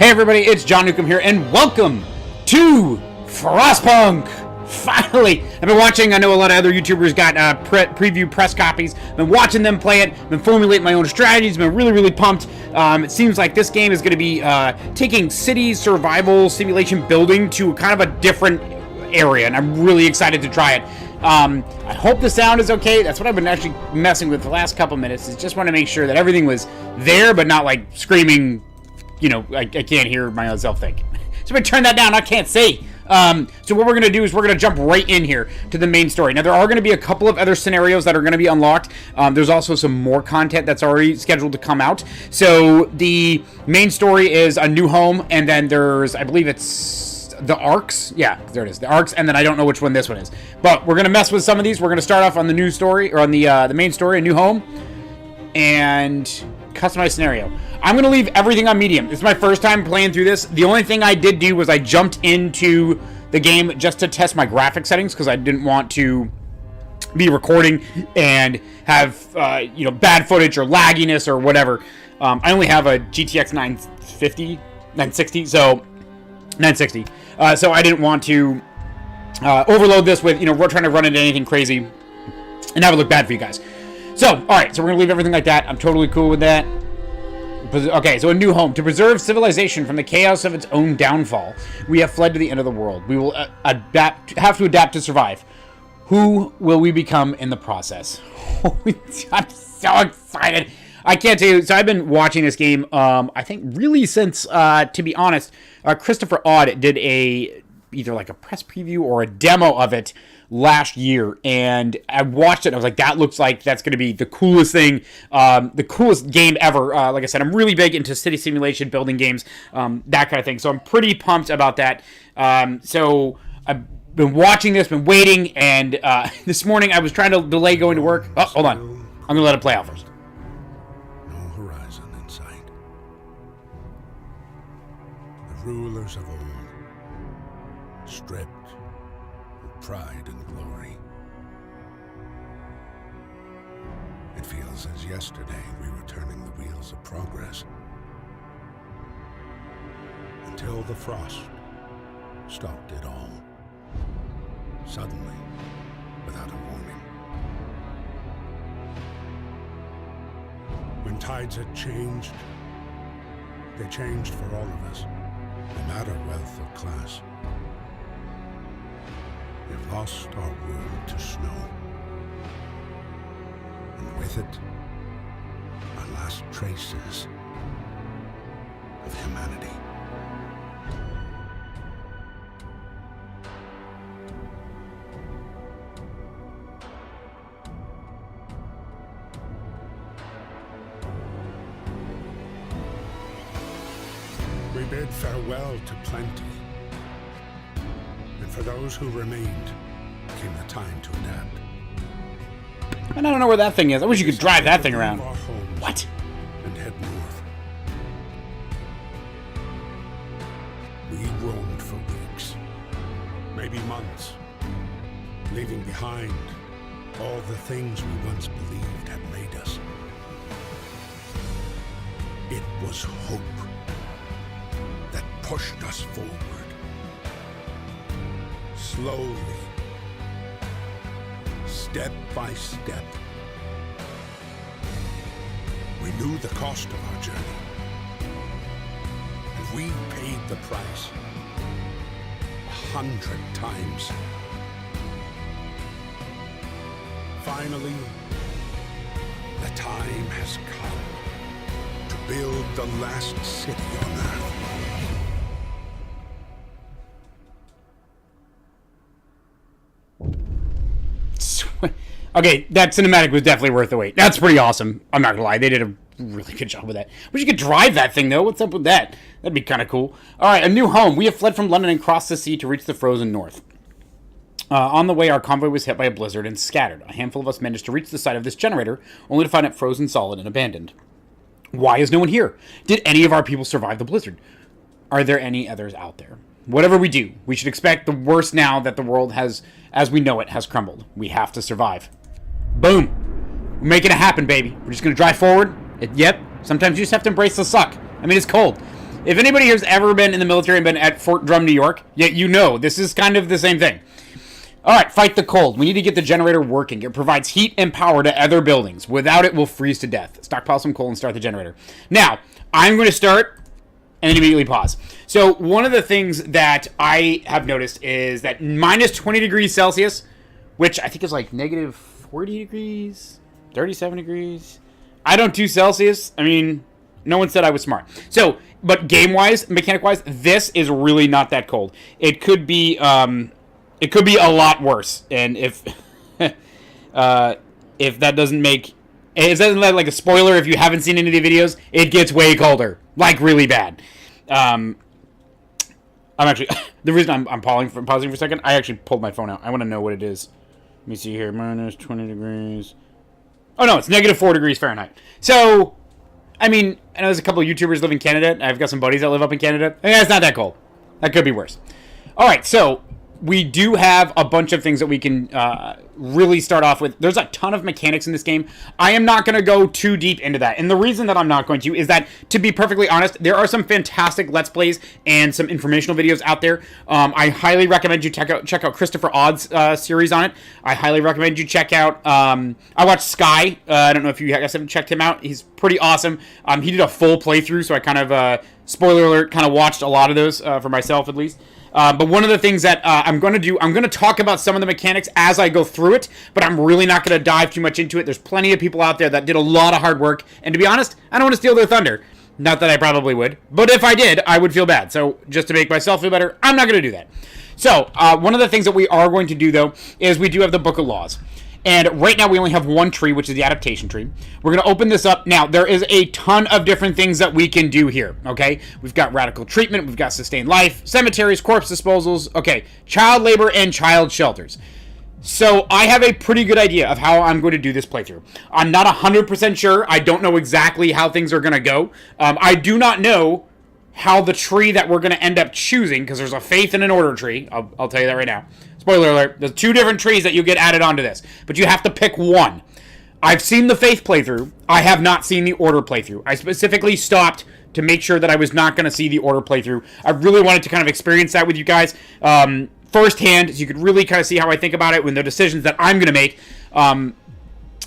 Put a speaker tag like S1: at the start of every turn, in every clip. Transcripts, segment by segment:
S1: Hey everybody, it's John Newcomb here, and welcome to FrostPunk! Finally! I've been watching, I know a lot of other YouTubers got preview press copies, been watching them play it, been formulating my own strategies, been really pumped. It seems like this game is going to be taking city survival simulation building to kind of a different area, and I'm really excited to try it. I hope the sound is okay. That's what I've been actually messing with the last couple minutes, is just want to make sure that everything was there, but not like screaming. You know, I can't hear my own self think. So I'm going to turn that down. I can't see. So what we're going to do is we're going to jump right in here to the main story. Now, there are going to be a couple of other scenarios that are going to be unlocked. There's also some more content that's already scheduled to come out. So the main story is a new home, and then there's, I believe it's the Arcs. Yeah, there it is. The Arcs, and then I don't know which one this one is. But we're going to mess with some of these. We're going to start off on the new story, or on the main story, a new home, and customized scenario. I'm going to leave everything on medium. This is my first time playing through this. The only thing I did do was I jumped into the game just to test my graphic settings because I didn't want to be recording and have bad footage or lagginess or whatever. I only have a GTX 960, so 960. So I didn't want to overload this with we're trying to run into anything crazy and have it look bad for you guys. So, all right, so we're going to leave everything like that. I'm totally cool with that. Okay, so a new home. To preserve civilization from the chaos of its own downfall, we have fled to the end of the world. We will have to adapt to survive. Who will we become in the process? I'm so excited. I can't tell you. So I've been watching this game, I think, really since, to be honest, Christopher Odd did either like a press preview or a demo of it last year, and I watched it and I was like, that looks like that's going to be the coolest thing, the coolest game ever. Like I said, I'm really big into city simulation building games, that kind of thing, so I'm pretty pumped about that. So I've been watching this, been waiting, and this morning I was trying to delay going to work. Oh, hold on, I'm going to let it play out first.
S2: No horizon in sight. The rulers of old, stripped of pride and glory. It feels as yesterday we were turning the wheels of progress. Until the frost stopped it all. Suddenly, without a warning. When tides had changed, they changed for all of us, no matter wealth or class. We've lost our world to snow, and with it, our last traces of humanity. We bid farewell to plenty. And for those who remained, came the time to adapt.
S1: And I don't know where that thing is. I wish you could drive that thing around. What?
S2: And head north. We roamed for weeks, maybe months, leaving behind all the things we once believed had made us. It was hope that pushed us forward. Slowly, step by step, we knew the cost of our journey, and we paid the price 100 times. Finally, the time has come to build the last city on Earth.
S1: Okay, that cinematic was definitely worth the wait. That's pretty awesome. I'm not gonna lie, they did a really good job with that. Wish you could drive that thing though. What's up with that? That'd be kind of cool. All right, a new home. We have fled from London and crossed the sea to reach the frozen north. On the way, our convoy was hit by a blizzard and scattered. A handful of us managed to reach the site of this generator, only to find it frozen solid and abandoned. Why is no one here? Did any of our people survive the blizzard? Are there any others out there? Whatever we do, we should expect the worst now that the world has, as we know it, has crumbled. We have to survive. Boom. We're making it happen, baby. We're just going to drive forward. Yep. Sometimes you just have to embrace the suck. I mean, it's cold. If anybody has ever been in the military and been at Fort Drum, New York, yeah, you know this is kind of the same thing. All right, fight the cold. We need to get the generator working. It provides heat and power to other buildings. Without it, we'll freeze to death. Stockpile some coal and start the generator. Now, I'm going to start and then immediately pause. So one of the things that I have noticed is that minus 20 degrees Celsius, which I think is like negative 40 degrees, 37 degrees. I don't do Celsius. I mean, no one said I was smart. So, but game-wise, mechanic-wise, this is really not that cold. It could be a lot worse. And if that doesn't make it doesn't like a spoiler, if you haven't seen any of the videos, it gets way colder, like really bad. I'm actually the reason I'm pausing for a second. I actually pulled my phone out. I want to know what it is. Let me see here. Minus 20 degrees. Oh no, it's negative 4 degrees Fahrenheit. So, I mean, I know there's a couple of YouTubers live in Canada. I've got some buddies that live up in Canada. Yeah, it's not that cold. That could be worse. All right, so we do have a bunch of things that we can really start off with. There's a ton of mechanics in this game. I am not going to go too deep into that. And the reason that I'm not going to is that, to be perfectly honest, there are some fantastic Let's Plays and some informational videos out there. I highly recommend you check out Christopher Odd's series on it. I highly recommend you check out... I watched Sky. I don't know if you guys haven't checked him out. He's pretty awesome. He did a full playthrough, so I kind of, spoiler alert, kind of watched a lot of those for myself at least. But one of the things that I'm going to do, I'm going to talk about some of the mechanics as I go through it, but I'm really not going to dive too much into it. There's plenty of people out there that did a lot of hard work, and to be honest, I don't want to steal their thunder. Not that I probably would, but if I did, I would feel bad. So just to make myself feel better, I'm not going to do that. So one of the things that we are going to do, though, is we do have the Book of Laws. And right now we only have one tree, which is the Adaptation Tree. We're going to open this up. Now, there is a ton of different things that we can do here, okay? We've got radical treatment. We've got sustained life, cemeteries, corpse disposals, okay, child labor, and child shelters. So I have a pretty good idea of how I'm going to do this playthrough. I'm not 100% sure. I don't know exactly how things are going to go. I do not know how the tree that we're going to end up choosing, because there's a faith and an order tree. I'll tell you that right now. Spoiler alert, there's 2 different trees that you get added onto this, but you have to pick one. I've seen the faith playthrough. I have not seen the order playthrough. I specifically stopped to make sure that I was not going to see the order playthrough. I really wanted to kind of experience that with you guys firsthand, so you could really kind of see how I think about it when the decisions that I'm going to make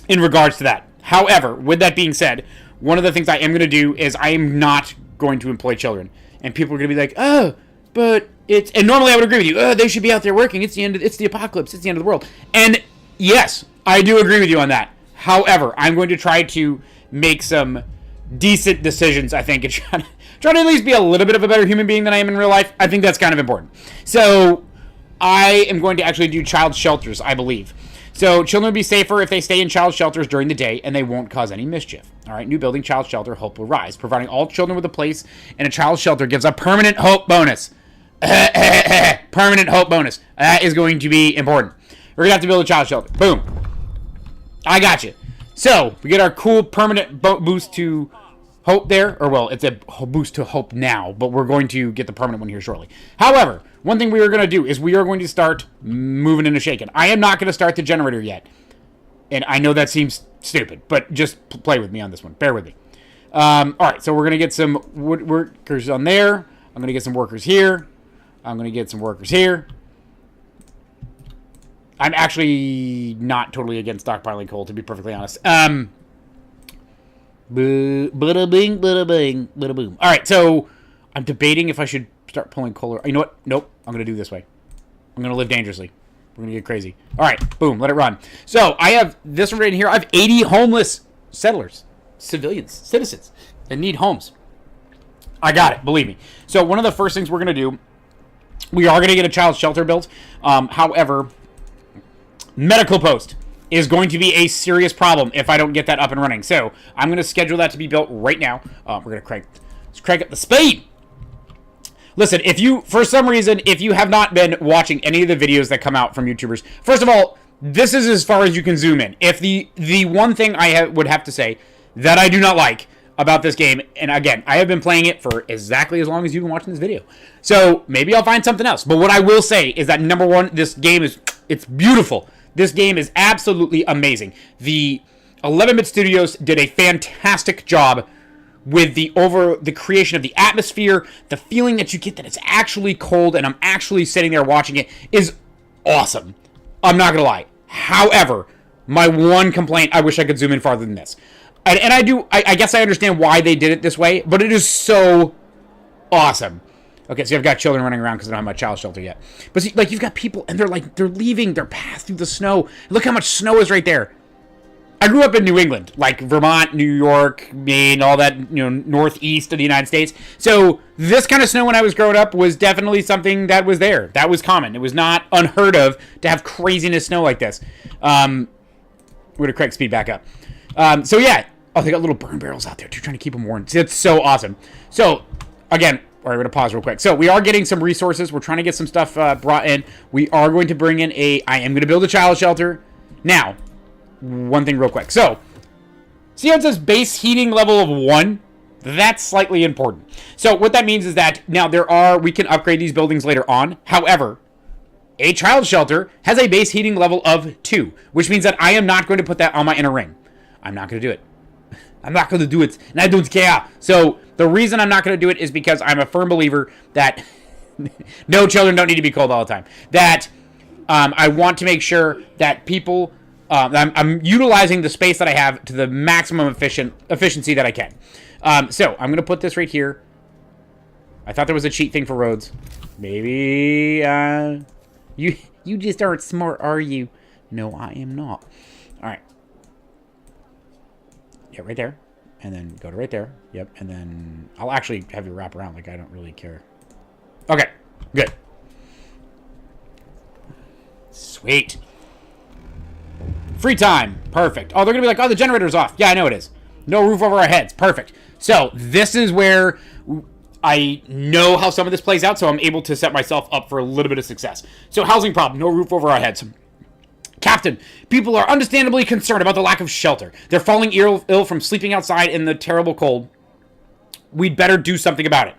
S1: in regards to that. However, with that being said, one of the things I am going to do is I am not going to employ children. And people are going to be like, oh, but it's... And normally I would agree with you. Oh, they should be out there working. It's the apocalypse. It's the end of the world. And yes, I do agree with you on that. However, I'm going to try to make some decent decisions, I think, and try to at least be a little bit of a better human being than I am in real life. I think that's kind of important. So I am going to actually do child shelters, I believe. So children will be safer if they stay in child shelters during the day, and they won't cause any mischief. All right, new building, child shelter, hope will rise. Providing all children with a place in a child shelter gives a permanent hope bonus. Permanent hope bonus. That is going to be important. We're going to have to build a child shelter. Boom. I got you. So we get our cool permanent boost to hope there. Or, well, it's a boost to hope now, but we're going to get the permanent one here shortly. However, one thing we are going to do is we are going to start moving and shaking. I am not going to start the generator yet. And I know that seems stupid, but just play with me on this one. Bear with me. All right, so we're going to get some wood workers on there. I'm going to get some workers here. I'm going to get some workers here. I'm actually not totally against stockpiling coal, to be perfectly honest. Bada bing, bada bing, bada boom. All right, so I'm debating if I should start pulling coal. You know what? Nope. I'm going to do this way. I'm going to live dangerously. We're going to get crazy. All right, boom, let it run. So I have this one right here. I have 80 homeless settlers, civilians, citizens that need homes. I got it, believe me. So one of the first things we're going to do, we are going to get a child shelter built. However, medical post is going to be a serious problem if I don't get that up and running. So I'm going to schedule that to be built right now. We're going to crank up the speed. Listen, if you, for some reason, if you have not been watching any of the videos that come out from YouTubers, first of all, this is as far as you can zoom in. If the one thing I would have to say that I do not like about this game, and again, I have been playing it for exactly as long as you've been watching this video, so maybe I'll find something else. But what I will say is that, number one, this game it's beautiful. This game is absolutely amazing. The 11-bit studios did a fantastic job with the creation of the atmosphere, the feeling that you get that it's actually cold and I'm actually sitting there watching it is awesome. I'm not gonna lie. However, my one complaint, I wish I could zoom in farther than this. And I guess I understand why they did it this way, but it is so awesome. Okay, so I've got children running around because I don't have my child shelter yet. But see, like, you've got people, and they're leaving their path through the snow. Look how much snow is right there. I grew up in New England, like Vermont, New York, Maine, all that, northeast of the United States. So this kind of snow when I was growing up was definitely something that was there. That was common. It was not unheard of to have craziness snow like this. We're going to crank speed back up. So yeah. Oh, they got little burn barrels out there too, trying to keep them warm. It's so awesome. So, again, all right, we're going to pause real quick. So we are getting some resources. We're trying to get some stuff brought in. We are going to bring in I am going to build a child shelter. Now, one thing real quick. So, see how it says base heating level of 1? That's slightly important. So what that means is that now we can upgrade these buildings later on. However, a child shelter has a base heating level of 2, which means that I am not going to put that on my inner ring. I'm not going to do it. I'm not going to do it, and I don't care. So the reason I'm not going to do it is because I'm a firm believer that no, children don't need to be cold all the time. That I want to make sure that people... I'm utilizing the space that I have to the maximum efficiency that I can. So I'm going to put this right here. I thought there was a cheat thing for roads. Maybe you just aren't smart, are you? No, I am not. All right. Yeah, right there. And then go to right there. Yep. And then I'll actually have you wrap around. Like, I don't really care. Okay. Good. Sweet. Free time. Perfect. Oh, they're going to be like, oh, the generator's off. Yeah, I know it is. No roof over our heads. Perfect. So this is where I know how some of this plays out, so I'm able to set myself up for a little bit of success. So housing problem. No roof over our heads. Captain, people are understandably concerned about the lack of shelter. They're falling ill from sleeping outside in the terrible cold. We'd better do something about it.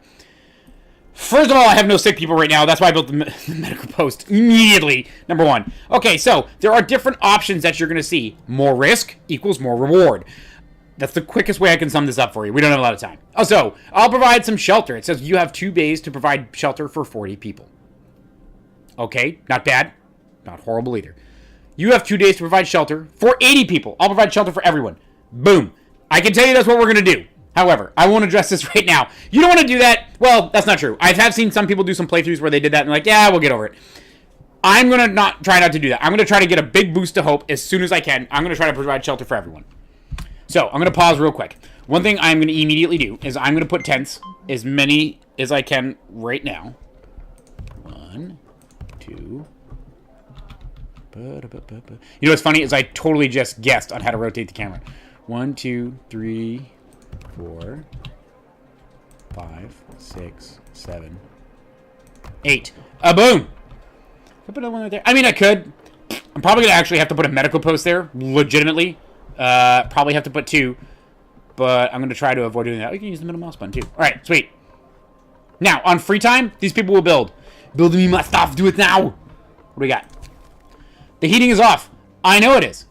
S1: First of all, I have no sick people right now. That's why I built the medical post immediately. Number 1. Okay, so there are different options that you're going to see. More risk equals more reward. That's the quickest way I can sum this up for you. We don't have a lot of time. Also, I'll provide some shelter. It says you have 2 bays to provide shelter for 40 people. Okay, not bad. Not horrible either. You have 2 days to provide shelter for 80 people. I'll provide shelter for everyone. Boom. I can tell you that's what we're going to do. However, I won't address this right now. You don't want to do that. Well, that's not true. I have seen some people do some playthroughs where they did that and like, yeah, we'll get over it. I'm going to try not to do that. I'm going to try to get a big boost to hope as soon as I can. I'm going to try to provide shelter for everyone. So, I'm going to pause real quick. One thing I'm going to immediately do is I'm going to put tents, as many as I can right now. 1, 2. You know what's funny is I totally just guessed on how to rotate the camera. 1, 2, 3, 4, 5, 6, 7, 8. Boom! I put another one right there. I mean, I could. I'm probably going to actually have to put a medical post there, legitimately. Probably have to put 2. But I'm going to try to avoid doing that. We can use the middle mouse button, too. Alright, sweet. Now, on free time, these people will build. Build me my stuff. Do it now. What do we got? The heating is off. I know it is.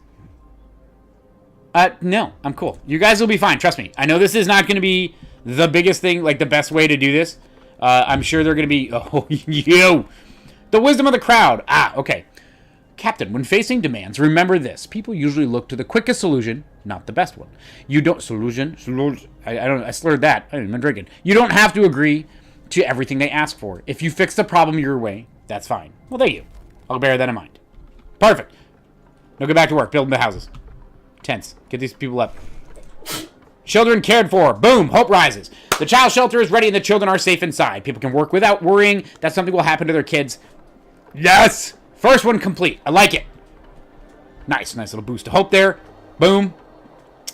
S1: No, I'm cool. You guys will be fine. Trust me. I know this is not going to be the biggest thing, like the best way to do this. I'm sure they're going to be... Oh, you! The wisdom of the crowd. Ah, okay. Captain, when facing demands, remember this. People usually look to the quickest solution, not the best one. You don't... Solution? I slurred that. I didn't even drinking. You don't have to agree to everything they ask for. If you fix the problem your way, that's fine. Well, thank you. I'll bear that in mind. Perfect. Now go back to work. Building the houses. Tents. Get these people up. Children cared for. Boom. Hope rises. The child shelter is ready and the children are safe inside. People can work without worrying that something will happen to their kids. Yes. First one complete. I like it. Nice. Nice little boost of hope there. Boom.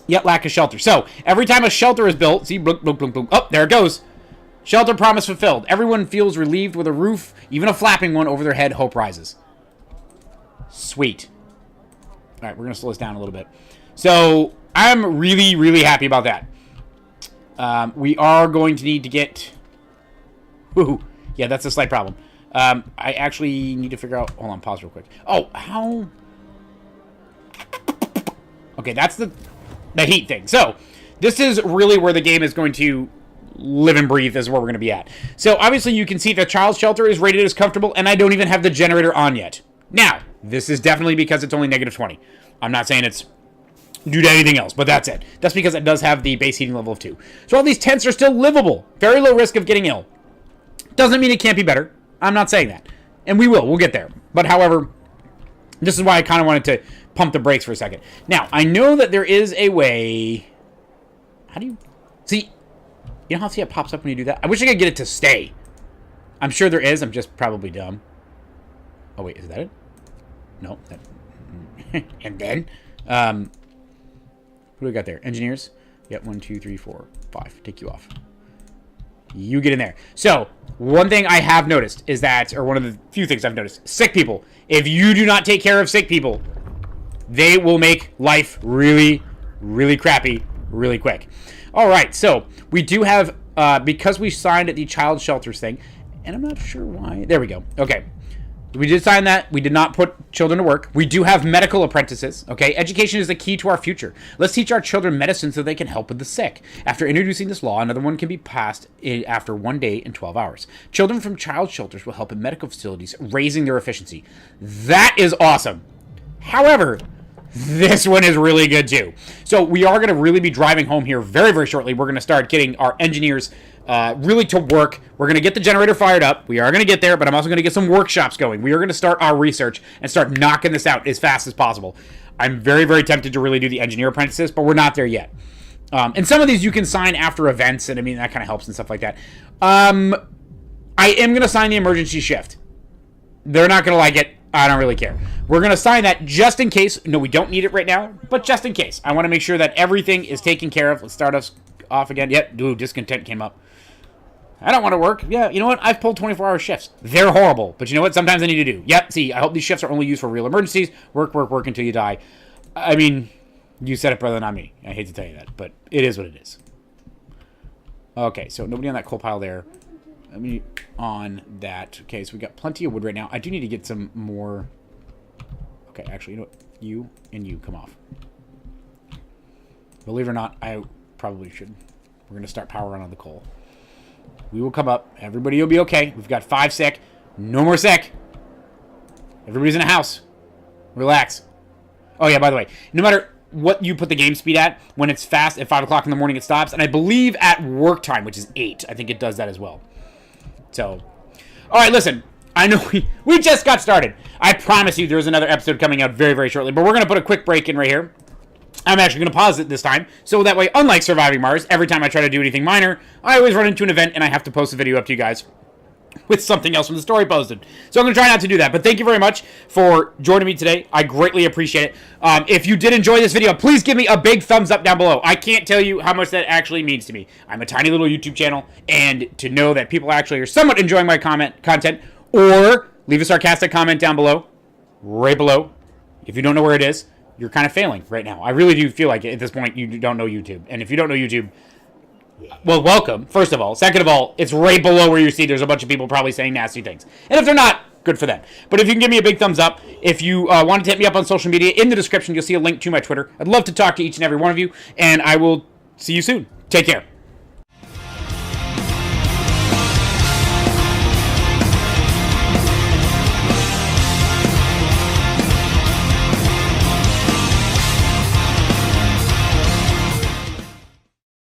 S1: Yet lack of shelter. So, every time a shelter is built, see, boom, boom, boom, boom. Oh, there it goes. Shelter promise fulfilled. Everyone feels relieved with a roof, even a flapping one over their head. Hope rises. Sweet. All right, we're going to slow this down a little bit. So, I'm really, really happy about that. We are going to need to get... Woohoo. Yeah, that's a slight problem. I actually need to figure out... Hold on, pause real quick. Oh, how... Okay, that's the heat thing. So, This is really where the game is going to live and breathe. This is where we're going to be at. So obviously you can see the child shelter is rated as comfortable, and I don't even have the generator on yet. Now, this is definitely because it's only negative 20. I'm not saying it's due to anything else, but that's it. That's because it does have the base heating level of 2. So all these tents are still livable. Very low risk of getting ill. Doesn't mean it can't be better. I'm not saying that. And we will. We'll get there. But however, this is why I kind of wanted to pump the brakes for a second. Now, I know that there is a way... How do you... See... You know how it pops up when you do that? I wish I could get it to stay. I'm sure there is. I'm just probably dumb. Oh, wait. Is that it? No. And then? What do we got there? Engineers? Yep. 1, 2, 3, 4, 5. Take you off. You get in there. So, one thing I have noticed is that, or one of the few things I've noticed, sick people. If you do not take care of sick people, they will make life really, really crappy really quick. All right, so we do have, because we signed the child shelters thing, and I'm not sure why. There we go. Okay. We did sign that. We did not put children to work. We do have medical apprentices, okay? Education is the key to our future. Let's teach our children medicine so they can help with the sick. After introducing this law, another one can be passed after 1 day and 12 hours. Children from child shelters will help in medical facilities, raising their efficiency. That is awesome. However, this one is really good too. So we are going to really be driving home here very, very shortly. We're going to start getting our engineers really to work. We're going to get the generator fired up. We are going to get there, but I'm also going to get some workshops going. We are going to start our research and start knocking this out as fast as possible. I'm very, very tempted to really do the engineer apprentices, but we're not there yet. And some of these you can sign after events, and I mean, that kind of helps and stuff like that. I am going to sign the emergency shift. They're not going to like it. I don't really care. We're going to sign that just in case. No, we don't need it right now, but just in case. I want to make sure that everything is taken care of. Let's start us off again. Yep, dude, discontent came up. I don't want to work. Yeah, you know what? I've pulled 24-hour shifts. They're horrible, but you know what? Sometimes I need to do. Yep, see, I hope these shifts are only used for real emergencies. Work, work, work until you die. I mean, you said it, brother, not me. I hate to tell you that, but it is what it is. Okay, so nobody on that coal pile there. Let me on that. Okay, so we got plenty of wood right now. I do need to get some more. Okay, actually, you know what? You and you come off. Believe it or not, I probably should. We're going to start powering on the coal. We will come up. Everybody will be okay. We've got 5 sick. No more sick. Everybody's in a house. Relax. Oh, yeah, by the way, no matter what you put the game speed at, when it's fast at 5 o'clock in the morning, it stops. And I believe at work time, which is 8, I think it does that as well. So, all right, listen. I know we just got started. I promise you there's another episode coming out very, very shortly. But we're going to put a quick break in right here. I'm actually going to pause it this time. So that way, unlike Surviving Mars, every time I try to do anything minor, I always run into an event and I have to post a video up to you guys with something else from the story posted. So I'm going to try not to do that. But thank you very much for joining me today. I greatly appreciate it. If you did enjoy this video, please give me a big thumbs up down below. I can't tell you how much that actually means to me. I'm a tiny little YouTube channel, and to know that people actually are somewhat enjoying my content, or leave a sarcastic comment down below, right below. If you don't know where it is, you're kind of failing right now. I really do feel like at this point you don't know YouTube. And if you don't know YouTube, well, welcome, first of all. Second of all, it's right below where you see there's a bunch of people probably saying nasty things. And if they're not, good for them. But if you can give me a big thumbs up, if you want to hit me up on social media, in the description, you'll see a link to my Twitter. I'd love to talk to each and every one of you, and I will see you soon. Take care.